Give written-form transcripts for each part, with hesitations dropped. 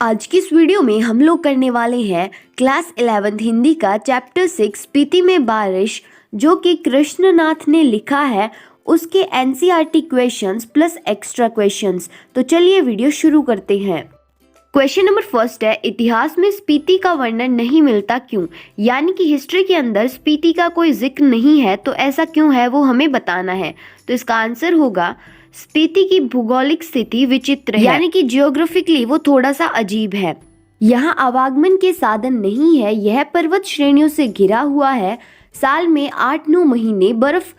आज की इस वीडियो में हम लोग करने वाले हैं क्लास 11th हिंदी का चैप्टर 6 स्पीति में बारिश, जो कि कृष्णनाथ ने लिखा है, उसके NCERT questions plus extra questions. तो चलिए वीडियो शुरू करते हैं। क्वेश्चन नंबर फर्स्ट है, इतिहास में स्पीति का वर्णन नहीं मिलता क्यों? यानी कि हिस्ट्री के अंदर स्पीति का कोई जिक्र नहीं है, तो ऐसा क्यों है वो हमें बताना है। तो इसका आंसर होगा स्पीति की भौगोलिक स्थिति विचित्र है, यानी कि जियोग्राफिकली वो थोड़ा सा अजीब है। यहाँ आवागमन के साधन नहीं है, यह पर्वत श्रेणियों से घिरा हुआ है, साल में 8-9 महीने बर्फ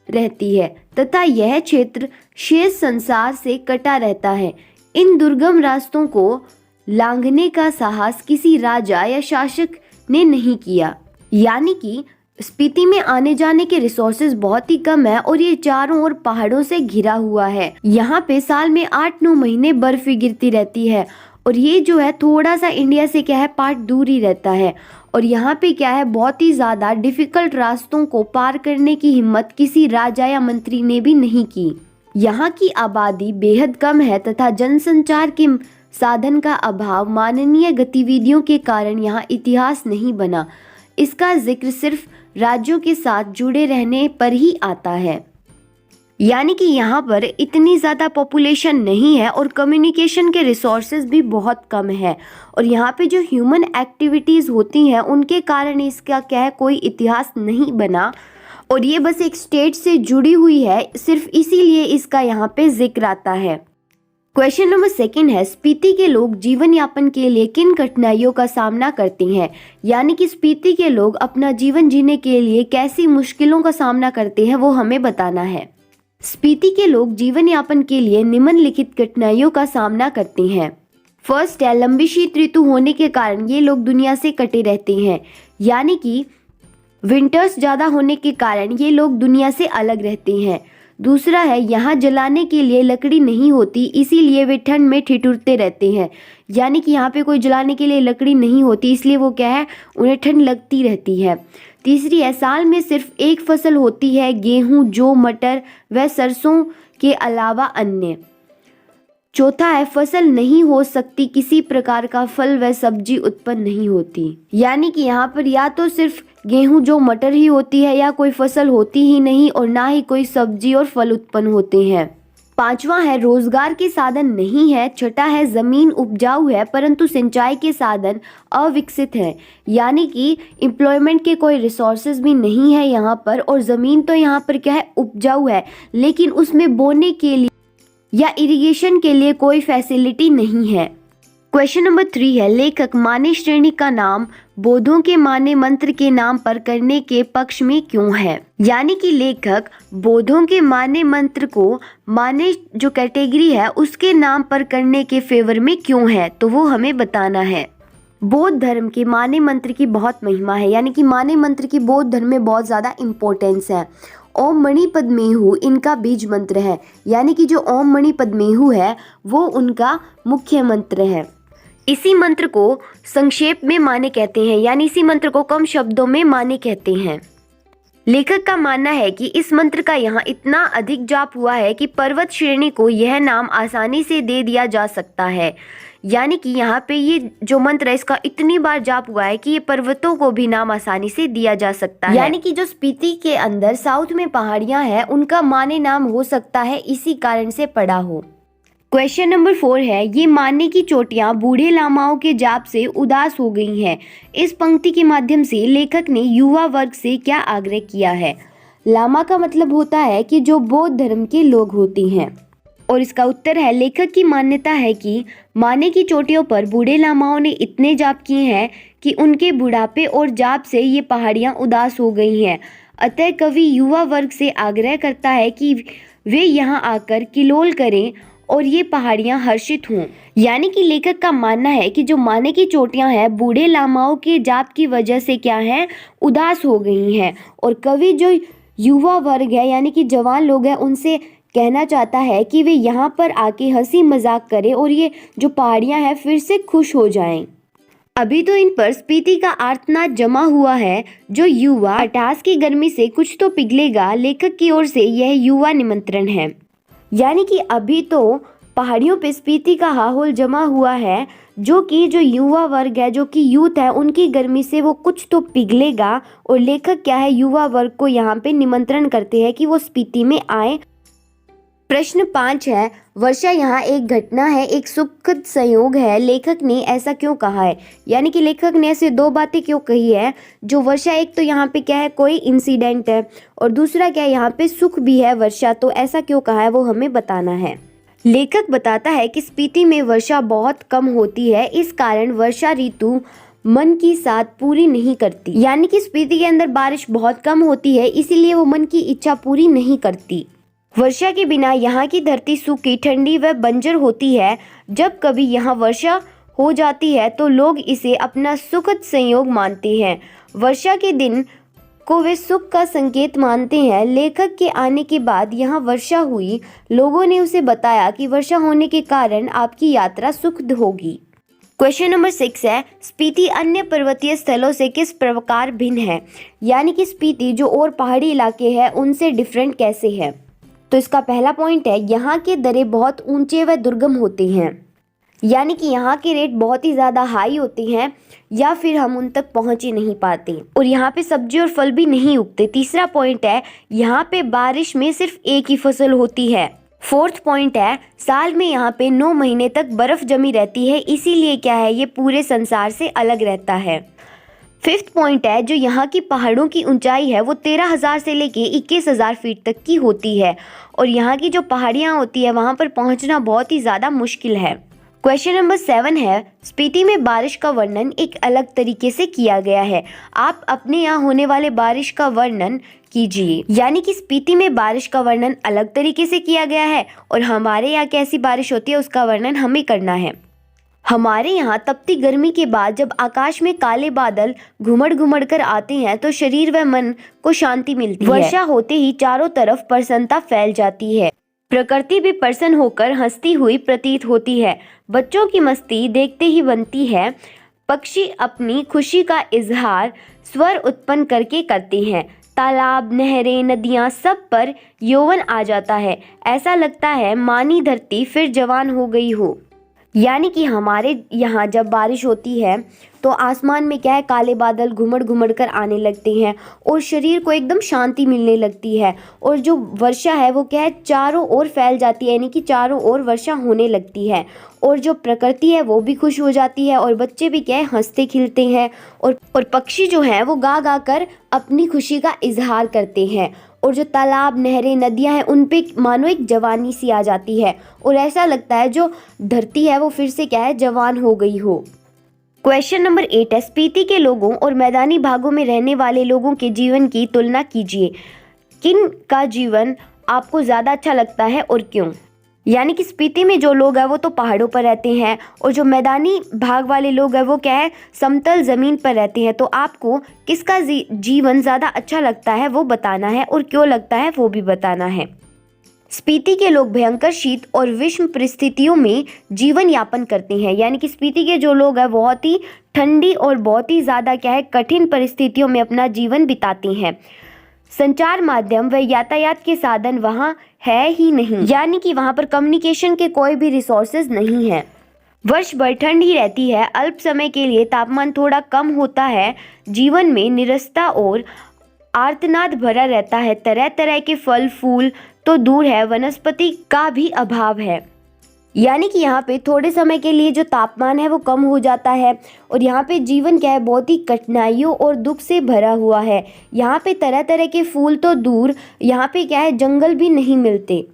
रहती है तथा यह क्षेत्र शेष संसार से कटा रहता है। इन दुर्गम रास्तों को लांघने का साहस किसी राजा या शासक ने नहीं किया। यानी कि स्पीति में आने जाने के रिसोर्सेज बहुत ही कम है और ये चारों ओर पहाड़ों से घिरा हुआ है। यहाँ पे साल में 8-9 महीने बर्फ ही गिरती रहती है और ये जो है थोड़ा सा इंडिया से क्या है पार्ट दूर ही रहता है। और यहाँ पे क्या है बहुत ही ज़्यादा डिफिकल्ट रास्तों को पार करने की हिम्मत किसी राजा या मंत्री ने भी नहीं की। यहाँ की आबादी बेहद कम है तथा जनसंचार के साधन का अभाव, मानवीय गतिविधियों के कारण यहाँ इतिहास नहीं बना। इसका जिक्र सिर्फ राज्यों के साथ जुड़े रहने पर ही आता है। यानी कि यहाँ पर इतनी ज़्यादा पॉपुलेशन नहीं है और कम्युनिकेशन के रिसोर्सेज भी बहुत कम है और यहाँ पे जो ह्यूमन एक्टिविटीज़ होती हैं उनके कारण इसका क्या है कोई इतिहास नहीं बना और ये बस एक स्टेट से जुड़ी हुई है, सिर्फ इसीलिए इसका यहाँ पे जिक्र आता है। क्वेश्चन नंबर सेकंड है, स्पीति के लोग जीवन यापन के लिए किन कठिनाइयों का सामना करते हैं? यानी कि स्पीति के लोग अपना जीवन जीने के लिए कैसी मुश्किलों का सामना करते हैं वो हमें बताना है। स्पीति के लोग जीवन यापन के लिए निम्नलिखित कठिनाइयों का सामना करते हैं। फर्स्ट है, लंबी शीत ऋतु होने के कारण ये लोग दुनिया से कटे रहते हैं। यानी कि विंटर्स ज़्यादा होने के कारण ये लोग दुनिया से अलग रहते हैं। दूसरा है, यहाँ जलाने के लिए लकड़ी नहीं होती, इसीलिए वे ठंड में ठिठुरते रहते हैं। यानी कि यहाँ पे कोई जलाने के लिए लकड़ी नहीं होती, इसलिए वो क्या है उन्हें ठंड लगती रहती है। तीसरी है, साल में सिर्फ एक फसल होती है, गेहूँ, जौ, मटर व सरसों के अलावा अन्य। चौथा है, फसल नहीं हो सकती, किसी प्रकार का फल व सब्जी उत्पन्न नहीं होती। यानी कि यहाँ पर या तो सिर्फ गेहूं, जौ, मटर ही होती है या कोई फसल होती ही नहीं और ना ही कोई सब्जी और फल उत्पन्न होते हैं। पांचवा है, रोजगार के साधन नहीं है। छठा है, जमीन उपजाऊ है परंतु सिंचाई के साधन अविकसित है। यानी कि एम्प्लॉयमेंट के कोई रिसोर्सेज भी नहीं है यहाँ पर और ज़मीन तो यहाँ पर क्या है उपजाऊ है, लेकिन उसमें बोने के लिए या इरिगेशन के लिए कोई फैसिलिटी नहीं है। क्वेश्चन नंबर 3 है, लेखक माने श्रेणी का नाम बोधों के माने मंत्र के नाम पर करने के पक्ष में क्यों है? यानी कि लेखक बोधों के माने मंत्र को माने जो कैटेगरी है उसके नाम पर करने के फेवर में क्यों है, तो वो हमें बताना है। बौद्ध धर्म के माने मंत्र की बहुत महिमा है। यानी कि माने मंत्र की बौद्ध धर्म में बहुत ज़्यादा इम्पोर्टेंस है। ओम मणि पद्मेहु इनका बीज मंत्र है। यानी कि जो ओम मणि पद्मेहु है वो उनका मुख्य मंत्र है। इसी मंत्र को संक्षेप में माने कहते हैं, यानी इसी मंत्र को कम शब्दों में माने कहते हैं। लेखक का मानना है कि इस मंत्र का यहाँ इतना अधिक जाप हुआ है कि पर्वत श्रेणी को यह नाम आसानी से दे दिया जा सकता है। यानी कि यहाँ पे ये जो मंत्र है इसका इतनी बार जाप हुआ है कि ये पर्वतों को भी नाम आसानी से दिया जा सकता है। यानी कि जो स्पीति के अंदर साउथ में पहाड़ियाँ हैं उनका माने नाम हो सकता है, इसी कारण से पड़ा हो। क्वेश्चन नंबर 4 है, ये माने की चोटियां बूढ़े लामाओं के जाप से उदास हो गई हैं। इस पंक्ति के माध्यम से लेखक ने युवा वर्ग से क्या आग्रह किया है? लामा का मतलब होता है कि जो बौद्ध धर्म के लोग होते हैं और इसका उत्तर है, लेखक की मान्यता है कि माने की चोटियों पर बूढ़े लामाओं ने इतने जाप किए हैं कि उनके बुढ़ापे और जाप से ये पहाड़ियाँ उदास हो गई हैं। अतः कवि युवा वर्ग से आग्रह करता है कि वे यहाँ आकर किलोल करें और ये पहाड़ियाँ हर्षित हों। यानी कि लेखक का मानना है कि जो माने की चोटियाँ हैं बूढ़े लामाओं के जाप की वजह से क्या है उदास हो गई हैं और कवि जो युवा वर्ग है यानी कि जवान लोग हैं उनसे कहना चाहता है कि वे यहाँ पर आके हंसी मजाक करें और ये जो पहाड़ियाँ हैं फिर से खुश हो जाएं। अभी तो इन पर स्पीति का आर्तनाद जमा हुआ है। जो युवा अटास की गर्मी से कुछ तो पिघलेगा, लेखक की ओर से यह युवा निमंत्रण है। यानी कि अभी तो पहाड़ियों पे स्पीति का हाहौल जमा हुआ है, जो कि जो युवा वर्ग है, जो कि यूथ है, उनकी गर्मी से वो कुछ तो पिघलेगा। और लेखक क्या है, युवा वर्ग को यहाँ पे निमंत्रण करते हैं कि वो स्पीति में आए। प्रश्न 5 है, वर्षा यहाँ एक घटना है, एक सुखद संयोग है, लेखक ने ऐसा क्यों कहा है? यानी कि लेखक ने ऐसे दो बातें क्यों कही है? जो वर्षा, एक तो यहाँ पे क्या है, कोई इंसिडेंट है, और दूसरा क्या है, यहाँ पे सुख भी है वर्षा, तो ऐसा क्यों कहा है वो हमें बताना है। लेखक बताता है कि स्पीति में वर्षा बहुत कम होती है, इस कारण वर्षा ऋतु मन की साथ पूरी नहीं करती। यानी कि स्पीति के अंदर बारिश बहुत कम होती है, इसीलिए वो मन की इच्छा पूरी नहीं करती। वर्षा के बिना यहाँ की धरती सूखी, ठंडी व बंजर होती है। जब कभी यहाँ वर्षा हो जाती है तो लोग इसे अपना सुखद संयोग मानते हैं। वर्षा के दिन को वे सुख का संकेत मानते हैं। लेखक के आने के बाद यहाँ वर्षा हुई। लोगों ने उसे बताया कि वर्षा होने के कारण आपकी यात्रा सुखद होगी। क्वेश्चन नंबर 6 है, स्पीति अन्य पर्वतीय स्थलों से किस प्रकार भिन्न है? यानी कि स्पीति जो और पहाड़ी इलाके हैं उनसे डिफरेंट कैसे है? तो इसका पहला पॉइंट है, यहाँ के दरे बहुत ऊंचे व दुर्गम होते हैं। यानी कि यहाँ के रेट बहुत ही ज़्यादा हाई होते हैं, या फिर हम उन तक पहुँच ही नहीं पाते। और यहाँ पे सब्जी और फल भी नहीं उगते। तीसरा पॉइंट है, यहाँ पे बारिश में सिर्फ एक ही फसल होती है। फोर्थ पॉइंट है, साल में यहाँ पे 9 महीने तक बर्फ जमी रहती है, इसीलिए क्या है, ये पूरे संसार से अलग रहता है। फिफ्थ पॉइंट है, जो यहाँ की पहाड़ों की ऊंचाई है वो 13,000 से लेके 21,000 फीट तक की होती है, और यहाँ की जो पहाड़ियाँ होती है वहाँ पर पहुँचना बहुत ही ज़्यादा मुश्किल है। क्वेश्चन नंबर 7 है, स्पीति में बारिश का वर्णन एक अलग तरीके से किया गया है। आप अपने यहाँ होने वाले बारिश का वर्णन कीजिए। यानी कि स्पीति में बारिश का वर्णन अलग तरीके से किया गया है, और हमारे यहाँ कैसी बारिश होती है उसका वर्णन हमें करना है। हमारे यहाँ तपती गर्मी के बाद जब आकाश में काले बादल घुमड़ घुमड़ कर आते हैं तो शरीर व मन को शांति मिलती है। वर्षा होते ही चारों तरफ प्रसन्नता फैल जाती है। प्रकृति भी प्रसन्न होकर हंसती हुई प्रतीत होती है। बच्चों की मस्ती देखते ही बनती है। पक्षी अपनी खुशी का इजहार स्वर उत्पन्न करके करते हैं। तालाब, नहरें, नदियाँ सब पर यौवन आ जाता है। ऐसा लगता है मानी धरती फिर जवान हो गई हो। यानी कि हमारे यहाँ जब बारिश होती है तो आसमान में क्या है, काले बादल घुमड़ घुमड़ कर आने लगते हैं और शरीर को एकदम शांति मिलने लगती है। और जो वर्षा है वो क्या है, चारों ओर फैल जाती है, यानी कि चारों ओर वर्षा होने लगती है। और जो प्रकृति है वो भी खुश हो जाती है, और बच्चे भी क्या है, हंसते खिलते हैं, और पक्षी जो हैं वो गा गा कर अपनी खुशी का इजहार करते हैं। और जो तालाब, नहरें, नदियां हैं उन पे मानो एक जवानी सी आ जाती है, और ऐसा लगता है जो धरती है वो फिर से क्या है, जवान हो गई हो। क्वेश्चन नंबर 8 है, स्पीति के लोगों और मैदानी भागों में रहने वाले लोगों के जीवन की तुलना कीजिए। किन का जीवन आपको ज़्यादा अच्छा लगता है और क्यों? यानी कि स्पीति में जो लोग हैं वो तो पहाड़ों पर रहते हैं, और जो मैदानी भाग वाले लोग हैं वो क्या है, समतल ज़मीन पर रहते हैं। तो आपको किसका जीवन ज़्यादा अच्छा लगता है वो बताना है, और क्यों लगता है वो भी बताना है। स्पीति के लोग भयंकर शीत और विषम परिस्थितियों में जीवन यापन करते हैं। यानी कि स्पीति के जो लोग हैं बहुत ही ठंडी और बहुत ही ज़्यादा क्या है, कठिन परिस्थितियों में अपना जीवन बिताते हैं। संचार माध्यम व यातायात के साधन वहाँ है ही नहीं, यानी कि वहाँ पर कम्युनिकेशन के कोई भी रिसोर्सेज नहीं है। वर्ष भर ठंड ही रहती है, अल्प समय के लिए तापमान थोड़ा कम होता है। जीवन में निरस्ता और आर्तनाद भरा रहता है। तरह तरह के फल फूल तो दूर है, वनस्पति का भी अभाव है। यानी कि यहाँ पे थोड़े समय के लिए जो तापमान है वो कम हो जाता है, और यहाँ पे जीवन क्या है, बहुत ही कठिनाइयों और दुख से भरा हुआ है। यहाँ पे तरह तरह के फूल तो दूर, यहाँ पे क्या है, जंगल भी नहीं मिलते।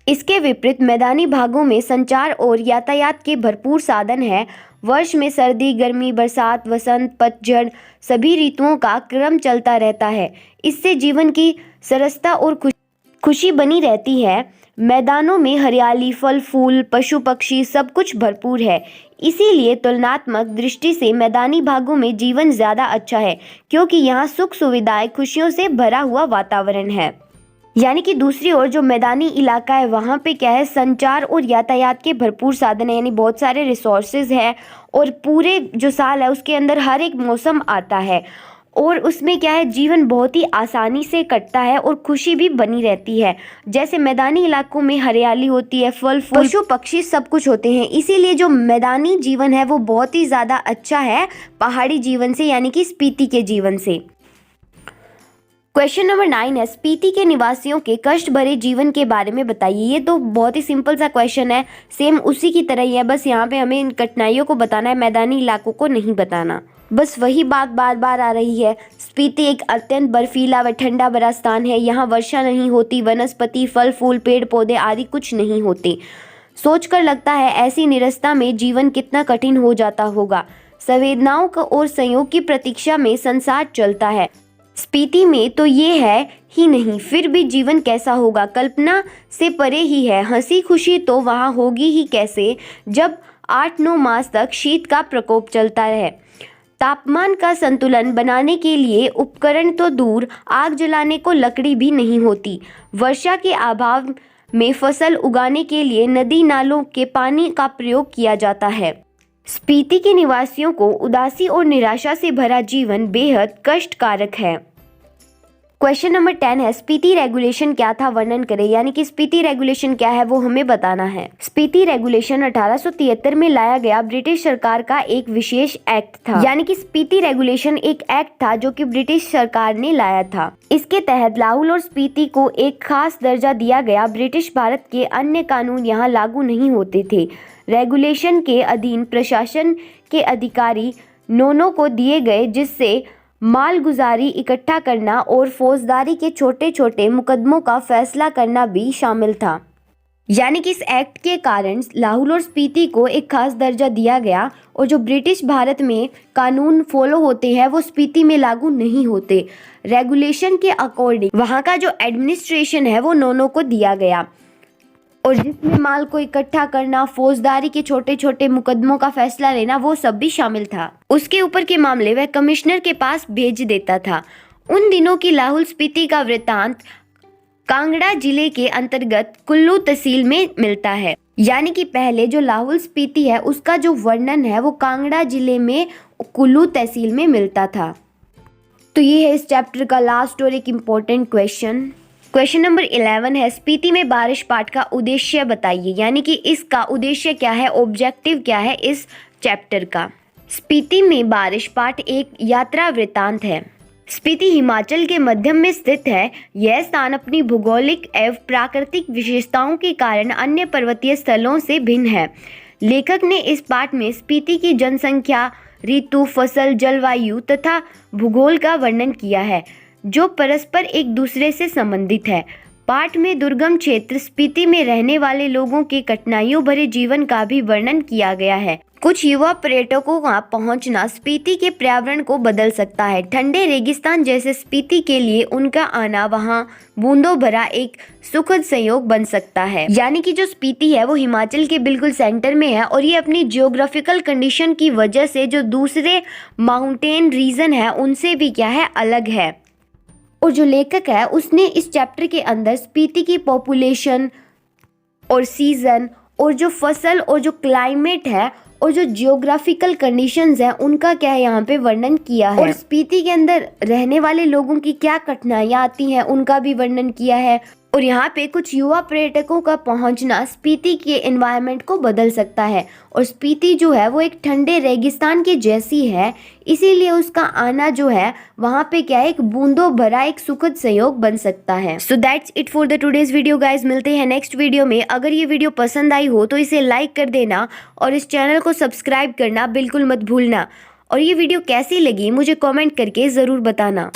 इसके विपरीत मैदानी भागों में संचार और यातायात के भरपूर साधन है। वर्ष में सर्दी, गर्मी, बरसात, वसंत, पतझड़ सभी ऋतुओं का क्रम चलता रहता है। इससे जीवन की सरसता और खुशी बनी रहती है। मैदानों में हरियाली, फल फूल, पशु पक्षी सब कुछ भरपूर है। इसीलिए तुलनात्मक दृष्टि से मैदानी भागों में जीवन ज़्यादा अच्छा है, क्योंकि यहाँ सुख सुविधाएं, खुशियों से भरा हुआ वातावरण है। यानी कि दूसरी ओर जो मैदानी इलाका है वहाँ पे क्या है, संचार और यातायात के भरपूर साधन है, यानी बहुत सारे रिसोर्सेज है, और पूरे जो साल है उसके अंदर हर एक मौसम आता है। और उसमें क्या है, जीवन बहुत ही आसानी से कटता है और खुशी भी बनी रहती है। जैसे मैदानी इलाकों में हरियाली होती है, फल फूल, पशु पक्षी सब कुछ होते हैं, इसीलिए जो मैदानी जीवन है वो बहुत ही ज़्यादा अच्छा है पहाड़ी जीवन से, यानी कि स्पीति के जीवन से। क्वेश्चन नंबर 9 है, स्पीति के निवासियों के कष्ट भरे जीवन के बारे में बताइए। ये तो बहुत ही सिंपल सा क्वेश्चन है, सेम उसी की तरह ही है, बस यहाँ पे हमें इन कठिनाइयों को बताना है, मैदानी इलाकों को नहीं बताना। बस वही बात बार बार आ रही है। स्पीति एक अत्यंत बर्फीला व ठंडा भरा स्थान है। यहाँ वर्षा नहीं होती, वनस्पति, फल फूल, पेड़ पौधे आदि कुछ नहीं होते। सोचकर लगता है ऐसी निरस्ता में जीवन कितना कठिन हो जाता होगा। संवेदनाओं का और संयोग की प्रतीक्षा में संसार चलता है। स्पीति में तो ये है ही नहीं, फिर भी जीवन कैसा होगा, कल्पना से परे ही है। हंसी खुशी तो वहाँ होगी ही कैसे, जब 8-9 मास तक शीत का प्रकोप चलता रहे। तापमान का संतुलन बनाने के लिए उपकरण तो दूर, आग जलाने को लकड़ी भी नहीं होती। वर्षा के अभाव में फसल उगाने के लिए नदी नालों के पानी का प्रयोग किया जाता है। स्पीति के निवासियों को उदासी और निराशा से भरा जीवन बेहद कष्टकारक है। क्वेश्चन नंबर 10 है, स्पीति रेगुलेशन क्या था, वर्णन करें। यानी कि स्पीति रेगुलेशन क्या है वो हमें बताना है। स्पीति रेगुलेशन 1873 में लाया गया ब्रिटिश सरकार का एक विशेष एक्ट था। यानी कि स्पीति रेगुलेशन एक एक्ट था जो कि ब्रिटिश सरकार ने लाया था। इसके तहत लाहौल और स्पीति को एक खास दर्जा दिया गया। ब्रिटिश भारत के अन्य कानून यहाँ लागू नहीं होते थे। रेगुलेशन के अधीन प्रशासन के अधिकारी नोनों को दिए गए, जिससे मालगुजारी इकट्ठा करना और फौजदारी के छोटे छोटे मुकदमों का फैसला करना भी शामिल था। यानी कि इस एक्ट के कारण लाहौल और स्पीति को एक खास दर्जा दिया गया और जो ब्रिटिश भारत में कानून फॉलो होते हैं वो स्पीति में लागू नहीं होते। रेगुलेशन के अकॉर्डिंग वहाँ का जो एडमिनिस्ट्रेशन है वो नोनों को दिया गया और जिसमें माल को इकट्ठा करना, फौजदारी के छोटे छोटे मुकदमों का फैसला लेना, वो सब भी शामिल था। उसके ऊपर के मामले वह कमिश्नर के पास भेज देता था। उन दिनों की लाहौल स्पीति का वृत्तांत कांगड़ा जिले के अंतर्गत कुल्लू तहसील में मिलता है। यानी कि पहले जो लाहौल स्पीति है उसका जो वर्णन है वो कांगड़ा जिले में कुल्लू तहसील में मिलता था। तो ये है इस चैप्टर का लास्ट और एक इम्पोर्टेंट क्वेश्चन। क्वेश्चन नंबर 11 है, स्पीति में बारिश पाठ का उद्देश्य बताइए। यानी कि इसका उद्देश्य क्या है, ऑब्जेक्टिव क्या है इस चैप्टर का। स्पीति में बारिश पाठ एक यात्रा वृत्तांत है। स्पीति हिमाचल के मध्य में स्थित है। यह स्थान अपनी भौगोलिक एवं प्राकृतिक विशेषताओं के कारण अन्य पर्वतीय स्थलों से भिन्न है। लेखक ने इस पाठ में स्पीति की जनसंख्या, ऋतु, फसल, जलवायु तथा भूगोल का वर्णन किया है जो परस्पर एक दूसरे से संबंधित है। पाठ में दुर्गम क्षेत्र स्पीति में रहने वाले लोगों के कठिनाइयों भरे जीवन का भी वर्णन किया गया है। कुछ युवा पर्यटकों का पहुंचना स्पीति के पर्यावरण को बदल सकता है। ठंडे रेगिस्तान जैसे स्पीति के लिए उनका आना वहां बूंदों भरा एक सुखद संयोग बन सकता है। यानी कि जो स्पीति है वो हिमाचल के बिल्कुल सेंटर में है और ये अपनी जियोग्राफिकल कंडीशन की वजह से जो दूसरे माउंटेन रीजन है उनसे भी क्या है, अलग है। और जो लेखक है उसने इस चैप्टर के अंदर स्पीति की पॉपुलेशन और सीजन और जो फसल और जो क्लाइमेट है और जो जियोग्राफिकल कंडीशंस हैं उनका क्या है यहाँ पे वर्णन किया है। और स्पीति के अंदर रहने वाले लोगों की क्या कठिनाइयाँ आती हैं उनका भी वर्णन किया है। और यहाँ पे कुछ युवा पर्यटकों का पहुँचना स्पीति के एनवायरनमेंट को बदल सकता है। और स्पीति जो है वो एक ठंडे रेगिस्तान की जैसी है, इसीलिए उसका आना जो है वहाँ पे क्या है, एक बूंदों भरा एक सुखद संयोग बन सकता है। So that's it for the today's video guys. मिलते हैं नेक्स्ट वीडियो में। अगर ये वीडियो पसंद आई हो तो इसे लाइक कर देना और इस चैनल को सब्सक्राइब करना बिल्कुल मत भूलना। और ये वीडियो कैसी लगी मुझे कॉमेंट करके ज़रूर बताना।